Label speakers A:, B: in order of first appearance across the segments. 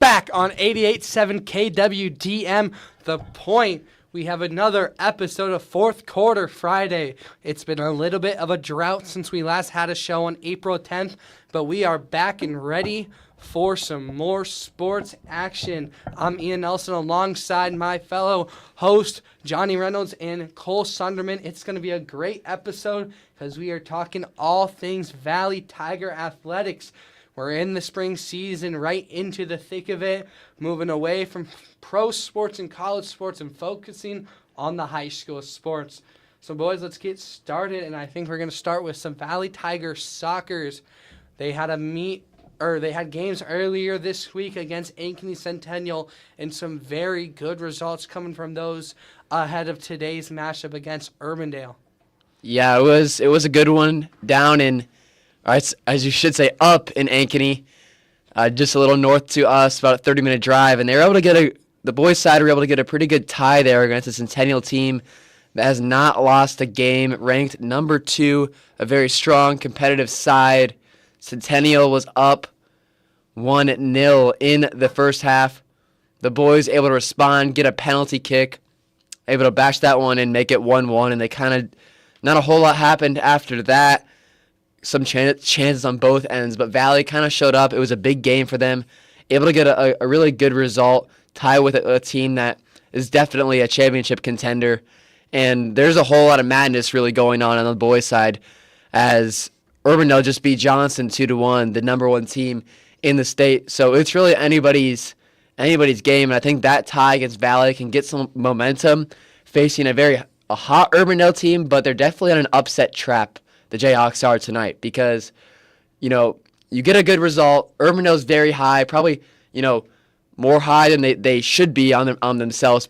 A: back on 88.7 KWDM. The Point. We have another episode of Fourth Quarter Friday. It's been a little bit of a drought since we last had a show on April 10th, but we are back and ready for some more sports action. I'm Ian Nelson alongside my fellow host, Johnny Reynolds and Cole Sunderman. It's going to be a great episode because we are talking all things Valley Tiger Athletics. We're in the spring season, right into the thick of it, moving away from pro sports and college sports and focusing on the high school sports. So, boys, let's get started, and I think we're going to start with some Valley Tiger Soccers. They had they had games earlier this week against Ankeny Centennial, and some very good results coming from those ahead of today's matchup against Urbandale.
B: Yeah, it was a good one down in, as you should say, up in Ankeny, just a little north to us, about a 30-minute drive, and they were able to get the boys' side were able to get a pretty good tie there against a Centennial team that has not lost a game, ranked number 2, a very strong competitive side. Centennial was up 1-0 in the first half. The boys able to respond, get a penalty kick, able to bash that one and make it 1-1, and they kind of, not a whole lot happened after that. Some chances on both ends, but Valley kind of showed up. It was a big game for them, able to get a really good result, tie with a team that is definitely a championship contender, and there's a whole lot of madness really going on the boys' side as Urbandale just beat Johnson 2-1, the number 1 team in the state. So it's really anybody's game, and I think that tie against Valley can get some momentum facing a hot Urbandale team, but they're definitely on an upset trap, the Jayhawks are tonight, because, you get a good result. Urbandale's very high, probably, more high than they should be on themselves,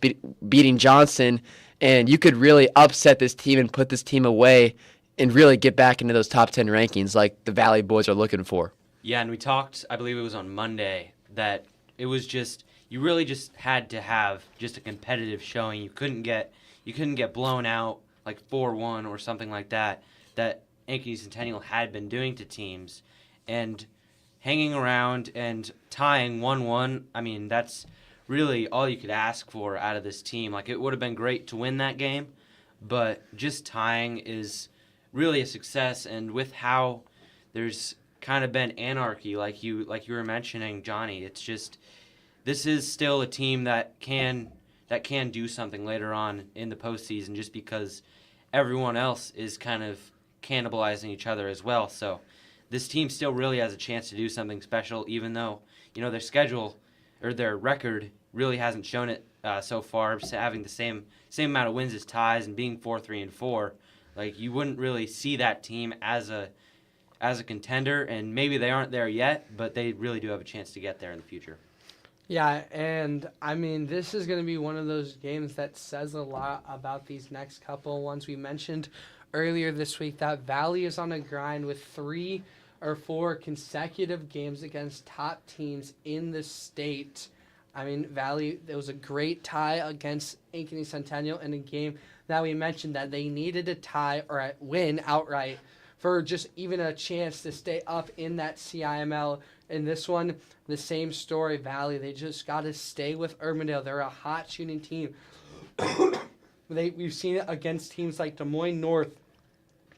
B: beating Johnson, and you could really upset this team and put this team away and really get back into those top 10 rankings like the Valley boys are looking for.
C: Yeah, and we talked, I believe it was on Monday, that it was just, you really just had to have just a competitive showing. You couldn't get blown out like 4-1 or something like that Ankeny Centennial had been doing to teams. And hanging around and tying 1-1, I mean, that's really all you could ask for out of this team. Like, it would have been great to win that game, but just tying is really a success. And with how there's kind of been anarchy, like you were mentioning, Johnny, it's just, this is still a team that can do something later on in the postseason, just because everyone else is kind of cannibalizing each other as well. So this team still really has a chance to do something special, even though their schedule or their record really hasn't shown it so far. Having the same amount of wins as ties and being 4-3-4, like, you wouldn't really see that team as a contender, and maybe they aren't there yet, but they really do have a chance to get there in the future.
A: Yeah, and I mean, this is going to be one of those games that says a lot about these next couple ones. We mentioned earlier this week that Valley is on a grind with 3 or 4 consecutive games against top teams in the state. I mean, Valley, there was a great tie against Ankeny Centennial in a game that we mentioned that they needed to tie or win outright for just even a chance to stay up in that CIML. In this one, the same story, Valley. They just got to stay with Urbandale. They're a hot shooting team. We've seen it against teams like Des Moines North,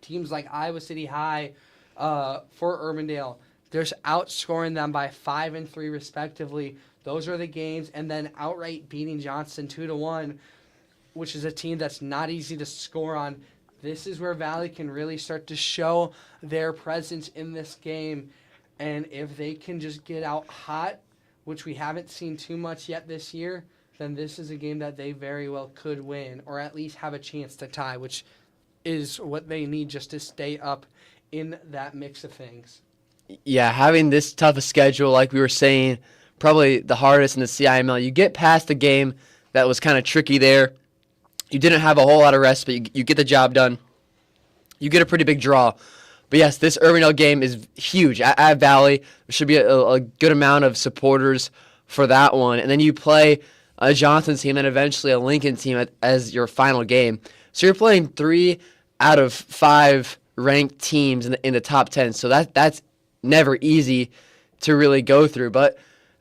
A: teams like Iowa City High for Urbandale. They're outscoring them by 5 and 3 respectively. Those are the games, and then outright beating Johnson 2-1, which is a team that's not easy to score on. This is where Valley can really start to show their presence in this game. And if they can just get out hot, which we haven't seen too much yet this year, then this is a game that they very well could win, or at least have a chance to tie, which is what they need just to stay up in that mix of things.
B: Yeah, having this tough a schedule, like we were saying, probably the hardest in the CIML. You get past the game that was kind of tricky there. You didn't have a whole lot of rest, but you get the job done. You get a pretty big draw. But yes, this Urbandale game is huge. At Valley, there should be a good amount of supporters for that one. And then you play a Johnson team and eventually a Lincoln team as your final game. So you're playing 3 out of 5 ranked teams in the top 10. So that's never easy to really go through. But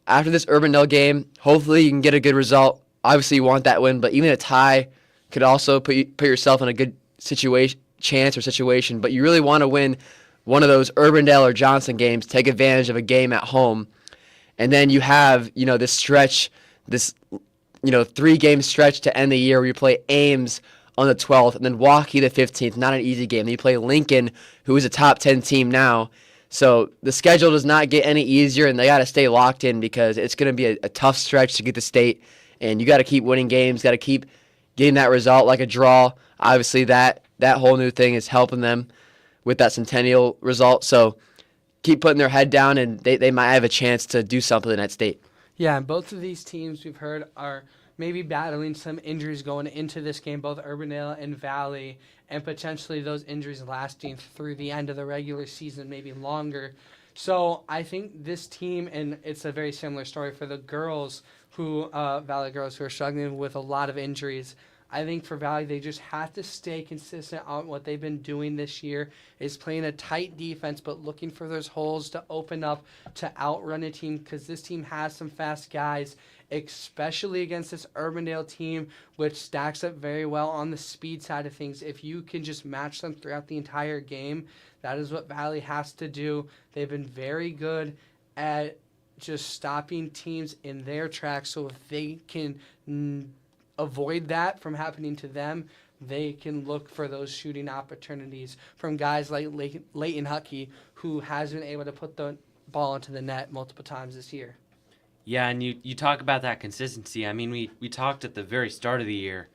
B: after this Urbandale game, hopefully you can get a good result. Obviously, you want that win, but even a tie could also put yourself in a good situation. But you really want to win one of those Urbandale or Johnson games, take advantage of a game at home, and then you have this stretch, this 3-game stretch to end the year where you play Ames on the 12th, and then Waukee the 15th. Not an easy game. Then you play Lincoln, who is a top 10 team now. So the schedule does not get any easier, and they got to stay locked in because it's going to be a tough stretch to get to state, and you got to keep winning games, got to keep getting that result like a draw. Obviously, that whole new thing is helping them with that Centennial result. So keep putting their head down, and they might have a chance to do something at state.
A: Yeah, and both of these teams we've heard are maybe battling some injuries going into this game, both Urbandale and Valley, and potentially those injuries lasting through the end of the regular season, maybe longer. So I think this team, and it's a very similar story for the girls Valley girls who are struggling with a lot of injuries. I think for Valley, they just have to stay consistent on what they've been doing this year, is playing a tight defense, but looking for those holes to open up to outrun a team, because this team has some fast guys, especially against this Urbandale team, which stacks up very well on the speed side of things. If you can just match them throughout the entire game, that is what Valley has to do. They've been very good at just stopping teams in their tracks, so if they can avoid that from happening to them, they can look for those shooting opportunities from guys like Leighton Huckey, who has been able to put the ball into the net multiple times this year.
C: Yeah, and you talk about that consistency. I mean, we talked at the very start of the year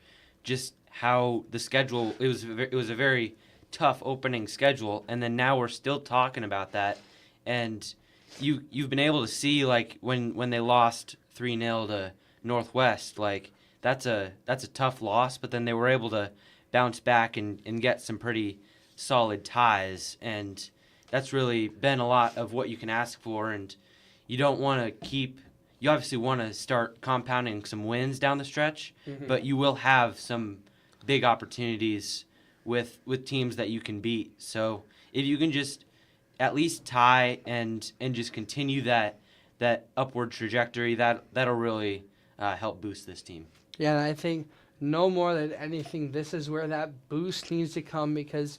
C: just how the schedule, it was a very tough opening schedule, and then now we're still talking about that. And you've been able to see, like, when they lost 3-0 to Northwest, like, that's a tough loss, but then they were able to bounce back and get some pretty solid ties, and that's really been a lot of what you can ask for. And you don't want to you obviously want to start compounding some wins down the stretch, but you will have some big opportunities with teams that you can beat. So if you can just at least tie and just continue that upward trajectory, that'll really help boost this team.
A: Yeah, and I think no more than anything, this is where that boost needs to come, because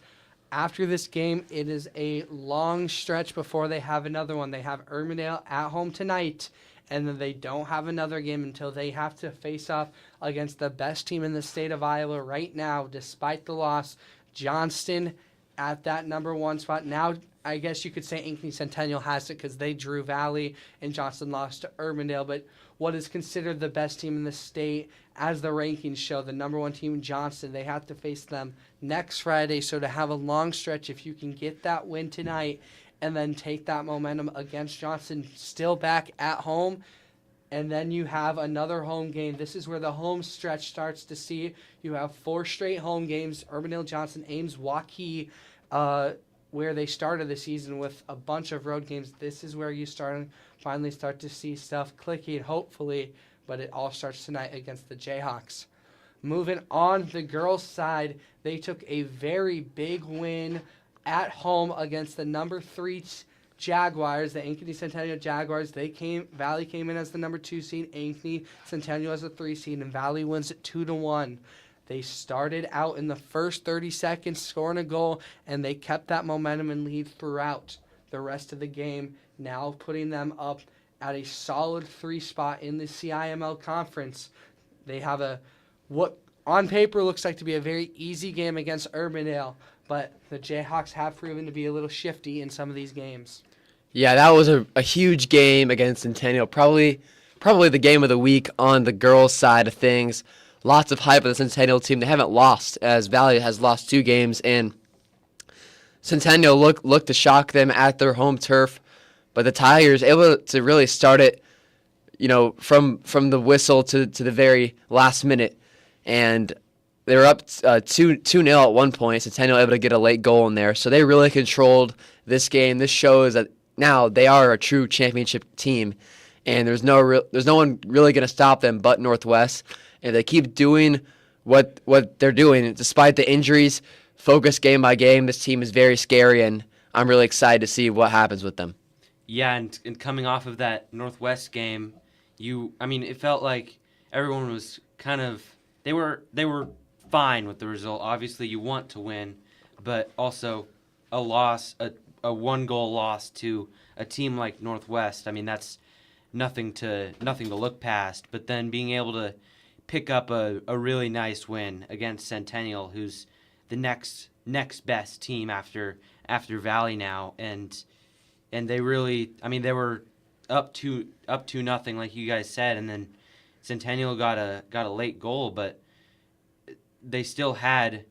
A: after this game, it is a long stretch before they have another one. They have Urbandale at home tonight, and then they don't have another game until they have to face off against the best team in the state of Iowa right now, despite the loss, Johnston, at that number 1 spot. Now, I guess you could say Ankeny Centennial has it because they drew Valley and Johnston lost to Urbandale, but what is considered the best team in the state, as the rankings show, the number 1 team, Johnston, they have to face them next Friday. So to have a long stretch, if you can get that win tonight and then take that momentum against Johnston, still back at home, and then you have another home game. This is where the home stretch starts to see. You have 4 straight home games, Urbandale, Johnston, Ames, Waukee, where they started the season with a bunch of road games. This is where you finally start to see stuff clicking, hopefully, but it all starts tonight against the Jayhawks. Moving on, the girls' side, they took a very big win at home against the number 3 Jaguars, the Ankeny Centennial Jaguars. Valley came in as the number 2 seed, Ankeny Centennial as the 3 seed, and Valley wins it 2-1. They started out in the first 30 seconds scoring a goal, and they kept that momentum and lead throughout the rest of the game, now putting them up at a solid 3 spot in the CIML conference. They have what on paper looks like to be a very easy game against Urbandale, but the Jayhawks have proven to be a little shifty in some of these games.
B: Yeah, that was a huge game against Centennial. Probably the game of the week on the girls' side of things. Lots of hype on the Centennial team. They haven't lost, as Valley has lost 2 games, and Centennial looked to shock them at their home turf, but the Tigers able to really start it, from the whistle to the very last minute, and they were up 2-0 at one point. Centennial able to get a late goal in there, so they really controlled this game. This shows that now they are a true championship team, and there's no one really going to stop them but Northwest. And they keep doing what they're doing, despite the injuries, focus game by game. This team is very scary, and I'm really excited to see what happens with them.
C: Yeah, and coming off of that Northwest game, it felt like everyone was kind of they were fine with the result. Obviously, you want to win, but also a loss, a one goal loss to a team like Northwest. I mean, that's nothing to look past. But then being able to pick up a really nice win against Centennial, who's the next best team after Valley now, and they really, they were up to nothing like you guys said, and then Centennial got a late goal, but they still had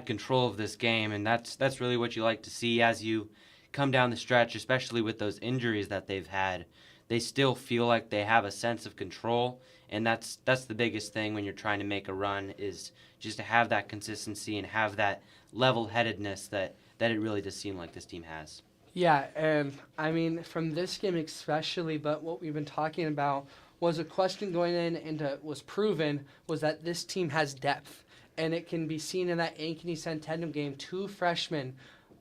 C: control of this game, and that's really what you like to see as you come down the stretch, especially with those injuries that they've had. They still feel like they have a sense of control, and that's the biggest thing when you're trying to make a run, is just to have that consistency and have that level-headedness that it really does seem like this team has.
A: Yeah, and I mean, from this game especially, but what we've been talking about was a question going in and was proven was that this team has depth. And it can be seen in that Ankeny Centennial game. 2 freshmen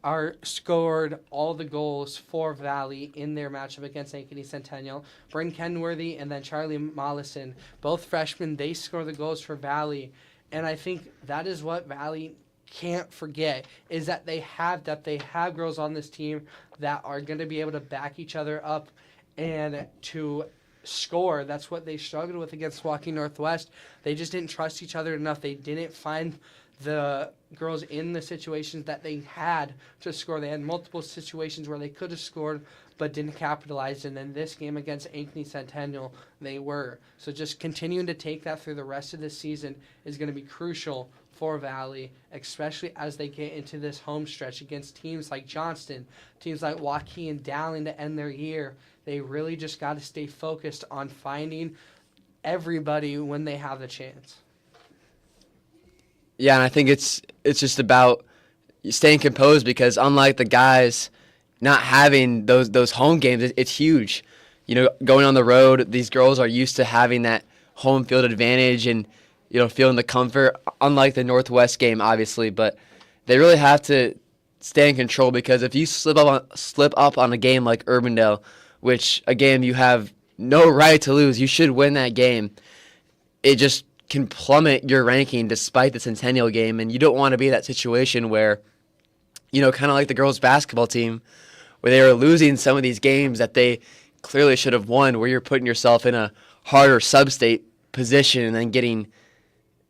A: are scored all the goals for Valley in their matchup against Ankeny Centennial. Bryn Kenworthy and then Charlie Mollison, both freshmen, they score the goals for Valley. And I think that is what Valley can't forget, is that they have depth. They have girls on this team that are going to be able to back each other up and to score. That's what they struggled with against Walking Northwest. They just didn't trust each other enough. They didn't find the girls in the situations that they had to score. They had multiple situations where they could have scored but didn't capitalize. And then this game against Ankeny Centennial, they were. So just continuing to take that through the rest of the season is going to be crucial for Valley, especially as they get into this home stretch against teams like Johnston, teams like Waukee and Dowling to end their year. They really just got to stay focused on finding everybody when they have the chance.
B: Yeah, and I think it's just about staying composed, because unlike the guys not having those home games, it's huge. Going on the road, these girls are used to having that home field advantage and feeling the comfort, unlike the Northwest game, obviously. But they really have to stay in control, because if you slip up on a game like Urbandale, which a game you have no right to lose, you should win that game, it just can plummet your ranking despite the Centennial game. And you don't want to be in that situation where, kind of like the girls' basketball team, where they are losing some of these games that they clearly should have won, where you're putting yourself in a harder sub-state position and then getting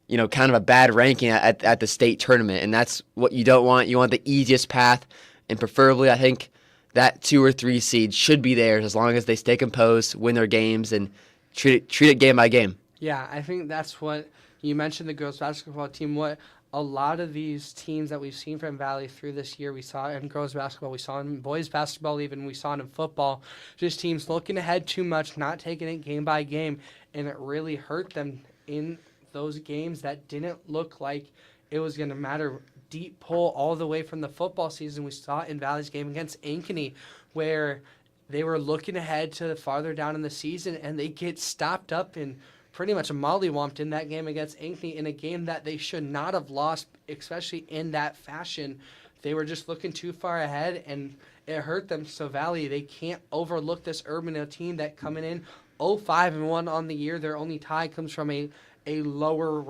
B: kind of a bad ranking at the state tournament. And that's what you don't want. You want the easiest path, and preferably, I think, that 2 or 3 seed should be theirs as long as they stay composed, win their games, and treat it game by game.
A: Yeah, I think that's what you mentioned, the girls basketball team. What a lot of these teams that we've seen from Valley through this year, we saw in girls basketball, we saw in boys basketball, even we saw it in football, just teams looking ahead too much, not taking it game by game, and it really hurt them in those games that didn't look like it was going to matter. Deep pull all the way from the football season. We saw it in Valley's game against Ankeny, where they were looking ahead to farther down in the season, and they get stopped up and pretty much mollywomped in that game against Ankeny, in a game that they should not have lost, especially in that fashion. They were just looking too far ahead, and it hurt them. So Valley, they can't overlook this Urbandale team that coming in 0-5-1 on the year. Their only tie comes from a lower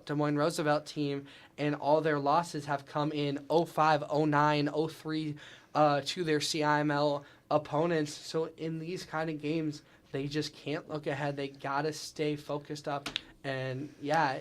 A: Des Moines Roosevelt team, and all their losses have come in 0-5, 0-9, 0-3 to their CIML opponents. So in these kind of games, they just can't look ahead. They got to stay focused up. And, yeah,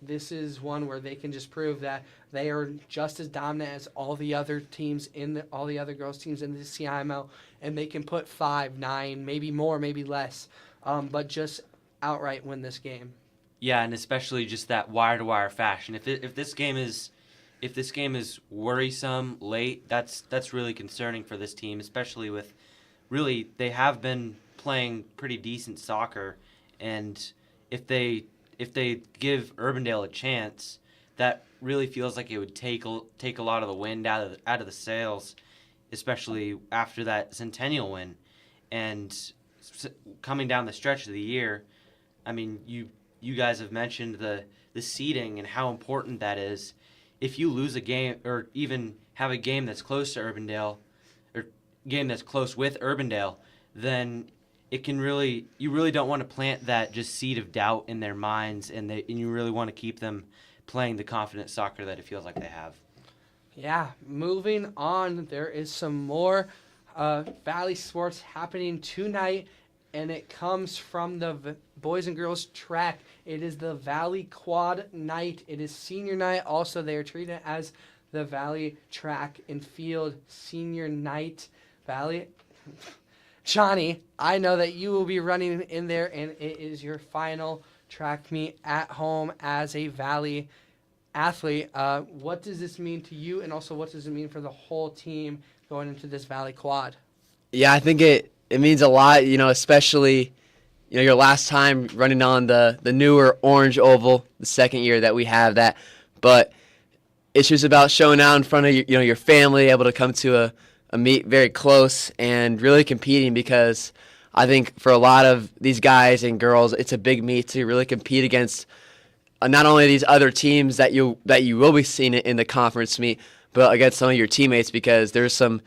A: this is one where they can just prove that they are just as dominant as all the other teams all the other girls teams in the CIML, and they can put 5, 9, maybe more, maybe less, but just outright win this game.
C: Yeah, and especially just that wire-to-wire fashion. If this game is worrisome late, that's really concerning for this team, especially with really they have been playing pretty decent soccer, and if they give Urbandale a chance, that really feels like it would take a lot of the wind out of the sails, especially after that Centennial win, and coming down the stretch of the year. I mean, you guys have mentioned the seeding and how important that is. If you lose a game, or even have a game that's close to Urbandale, or game that's close with Urbandale, then it can really you really don't want to plant that just seed of doubt in their minds, and you really want to keep them playing the confident soccer that it feels like they have.
A: Yeah, moving on, there is some more Valley sports happening tonight, and it comes from the boys and girls track. It is the Valley Quad Night. It is senior night. Also, they are treated as the Valley Track and Field Senior Night. Valley, Johnny, I know that you will be running in there, and it is your final track meet at home as a Valley athlete. What does this mean to you, and also what does it mean for the whole team going into this Valley Quad?
B: Yeah, I think it means a lot, especially, your last time running on the newer orange oval, the second year that we have that. But it's just about showing out in front of your family, able to come to a meet very close and really competing, because I think for a lot of these guys and girls, it's a big meet to really compete against not only these other teams that you will be seeing in the conference meet, but against some of your teammates, because there's some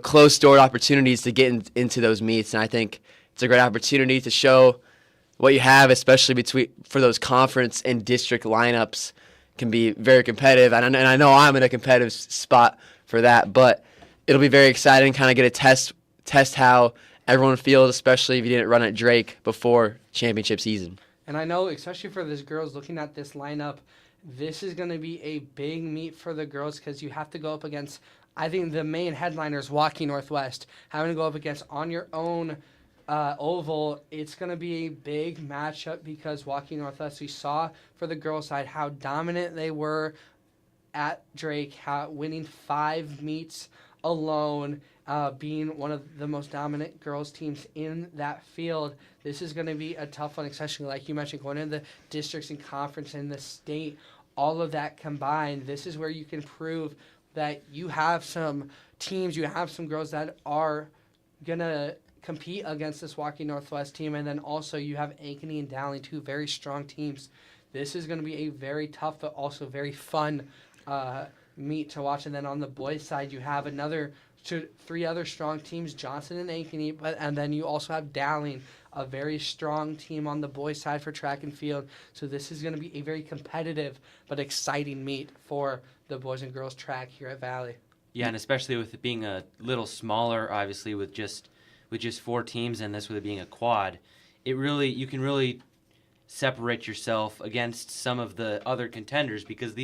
B: closed-door opportunities to get into those meets. And I think it's a great opportunity to show what you have, especially for those conference and district lineups can be very competitive. And I know I'm in a competitive spot for that, but it'll be very exciting, kind of get a test how everyone feels, especially if you didn't run at Drake before championship season.
A: And I know, especially for these girls looking at this lineup, this is going to be a big meet for the girls, because you have to go up against, I think, the main headliners, Waukee Northwest. Having to go up against on your own oval, it's going to be a big matchup, because Waukee Northwest, we saw for the girls' side how dominant they were at Drake, winning 5 meets alone, being one of the most dominant girls teams in that field. This is going to be a tough one, especially like you mentioned, going into the districts and conference in the state. All of that combined, this is where you can prove that you have some teams, you have some girls that are going to compete against this Waukee Northwest team, and then also you have Ankeny and Dowling, 2 very strong teams. This is going to be a very tough but also very fun meet to watch. And then on the boys' side, you have 3 other strong teams, Johnson and Ankeny, and then you also have Dowling, a very strong team on the boys' side for track and field. So this is going to be a very competitive but exciting meet for the boys and girls track here at Valley.
C: Yeah, and especially with it being a little smaller, obviously with just 4 teams, and this with it being a quad, you can really separate yourself against some of the other contenders, because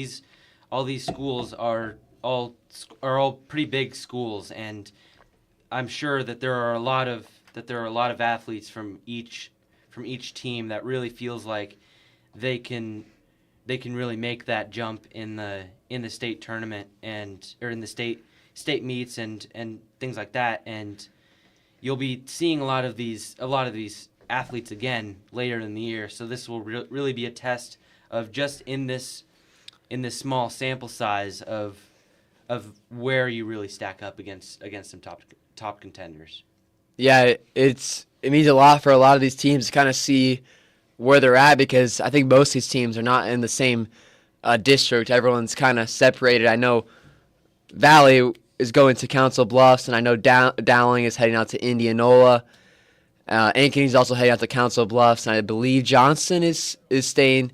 C: all these schools are all pretty big schools, and I'm sure that there are a lot of athletes from each team that really feels like they can really make that jump in the state tournament or in the state meets and things like that. And you'll be seeing a lot of these athletes again later in the year. So this will really be a test of just in this small sample size of where you really stack up against some top contenders.
B: Yeah, it means a lot for a lot of these teams to kind of see where they're at, because I think most of these teams are not in the same district. Everyone's kind of separated. I know Valley is going to Council Bluffs, and I know Dowling is heading out to Indianola. Ankeny's also heading out to Council Bluffs, and I believe Johnson is staying.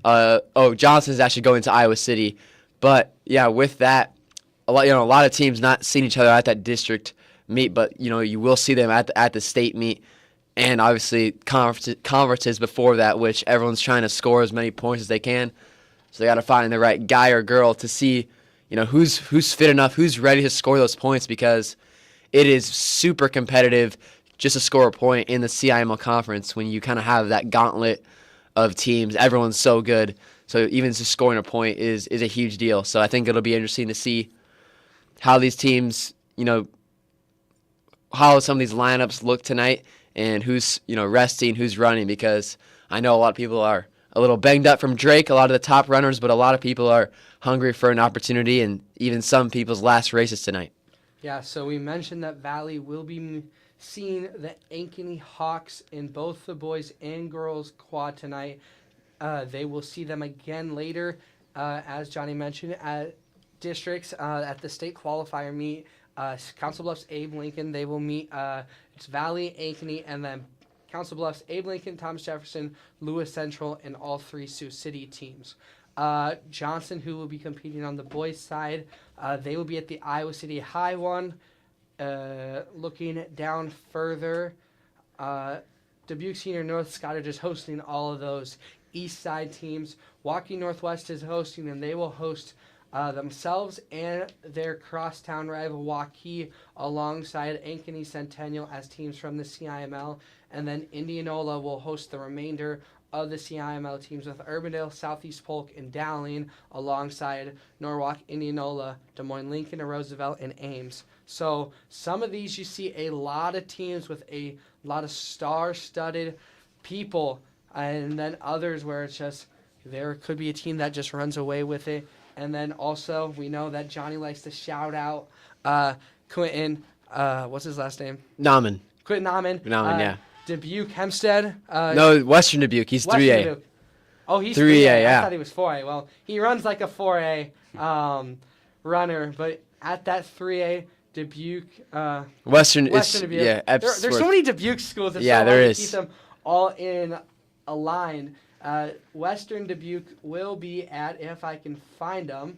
B: Johnson is actually going to Iowa City. But yeah, with that, a lot of teams not seeing each other at that district meet, but you will see them at the state meet, and obviously conferences before that, which everyone's trying to score as many points as they can. So they got to find the right guy or girl to see, who's fit enough, who's ready to score those points, because it is super competitive just to score a point in the CIML conference when you kind of have that gauntlet of teams. Everyone's so good, so even just scoring a point is a huge deal. So I think it'll be interesting to see how these teams, how some of these lineups look tonight, and who's resting, who's running, because I know a lot of people are a little banged up from Drake, a lot of the top runners, but a lot of people are hungry for an opportunity, and even some people's last races tonight.
A: Yeah, so we mentioned that Valley will be seeing the Ankeny Hawks in both the boys and girls quad tonight. They will see them again later, as Johnny mentioned, at districts at the state qualifier meet Council Bluffs, Abe Lincoln. They will meet. It's Valley, Ankeny, and then Council Bluffs, Abe Lincoln, Thomas Jefferson, Lewis Central, and all 3 Sioux City teams. Johnson, who will be competing on the boys' side, they will be at the Iowa City High one. Looking down further, Dubuque Senior North Scottish is hosting all of those east side teams. Waukee Northwest is hosting, and they will host themselves and their crosstown rival Waukee alongside Ankeny Centennial as teams from the CIML. And then Indianola will host the remainder of the CIML teams with Urbandale, Southeast Polk, and Dowling alongside Norwalk, Indianola, Des Moines, Lincoln, and Roosevelt, and Ames. So some of these you see a lot of teams with a lot of star-studded people, and then others where it's just there could be a team that just runs away with it. And then also we know that Johnny likes to shout out Quentin, what's his last name?
B: Nauman.
A: Quentin Nauman.
B: Yeah.
A: Dubuque Hempstead.
B: No, Western Dubuque. He's
A: Western
B: 3A.
A: Dubuque. Oh, he's
B: 3A,
A: 3A.
B: yeah.
A: I thought he was 4A. Well, he runs like a 4A runner, but at that 3A, Dubuque.
B: Western
A: Dubuque.
B: yeah.
A: There's so many Dubuque schools. It's
B: Yeah,
A: so
B: there
A: hard
B: is.
A: to keep them all in a line. Western Dubuque will be at, if I can find them,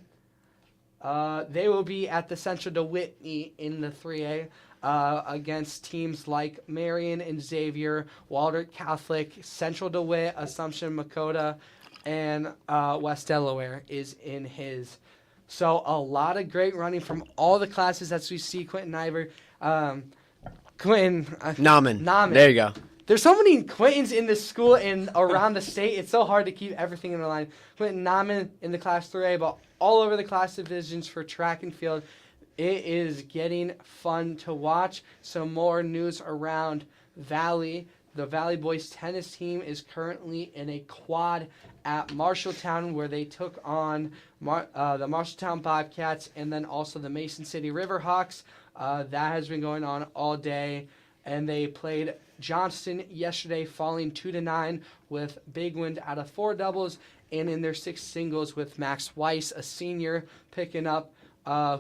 A: they will be at the Central DeWitt in the 3A against teams like Marion and Xavier, Waldorf Catholic, Central DeWitt, Assumption Makota, and West Delaware is in his. So a lot of great running from all the classes that we see. Quentin Iver,
B: Nauman. There you go.
A: There's so many Quintons in this school and around the state. It's so hard to keep everything in the line. Quentin Nauman in the Class 3A, but all over the class divisions for track and field. It is getting fun to watch. Some more news around Valley. The Valley boys tennis team is currently in a quad at Marshalltown where they took on the Marshalltown Bobcats and then also the Mason City Riverhawks. That has been going on all day. And they played Johnston yesterday, falling 2-9 with big win out of 4 doubles, and in their 6th singles with Max Weiss, a senior, picking up,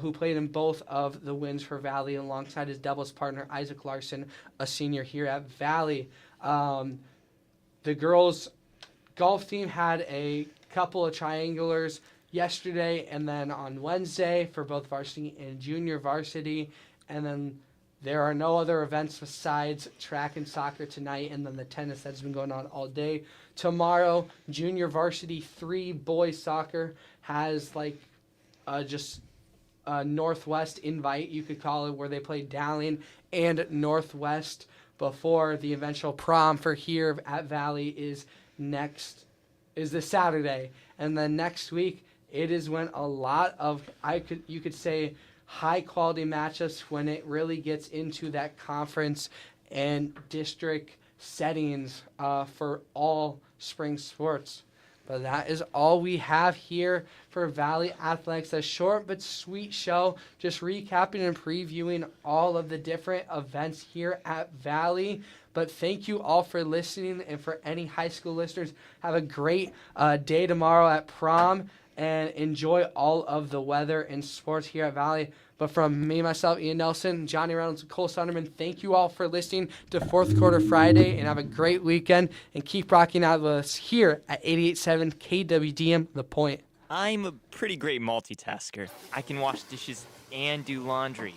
A: who played in both of the wins for Valley alongside his doubles partner Isaac Larson, a senior here at Valley. The girls' golf team had a couple of triangulars yesterday and then on Wednesday for both varsity and junior varsity, and then there are no other events besides track and soccer tonight, and then the tennis that's been going on all day. Tomorrow, junior varsity 3 boys soccer has like just a Northwest invite, you could call it, where they play Dowling and Northwest before the eventual prom for here at Valley is this Saturday. And then next week, it is when a lot of, you could say, high quality matchups when it really gets into that conference and district settings for all spring sports. But that is all we have here for Valley Athletics. A short but sweet show, just recapping and previewing all of the different events here at Valley. But thank you all for listening, and for any high school listeners, have a great day tomorrow at prom and enjoy all of the weather and sports here at Valley. But from me, myself, Ian Nelson, Johnny Reynolds, and Cole Sonderman, thank you all for listening to Fourth Quarter Friday, and have a great weekend, and keep rocking out with us here at 88.7 KWDM, The Point.
D: I'm a pretty great multitasker. I can wash dishes and do laundry.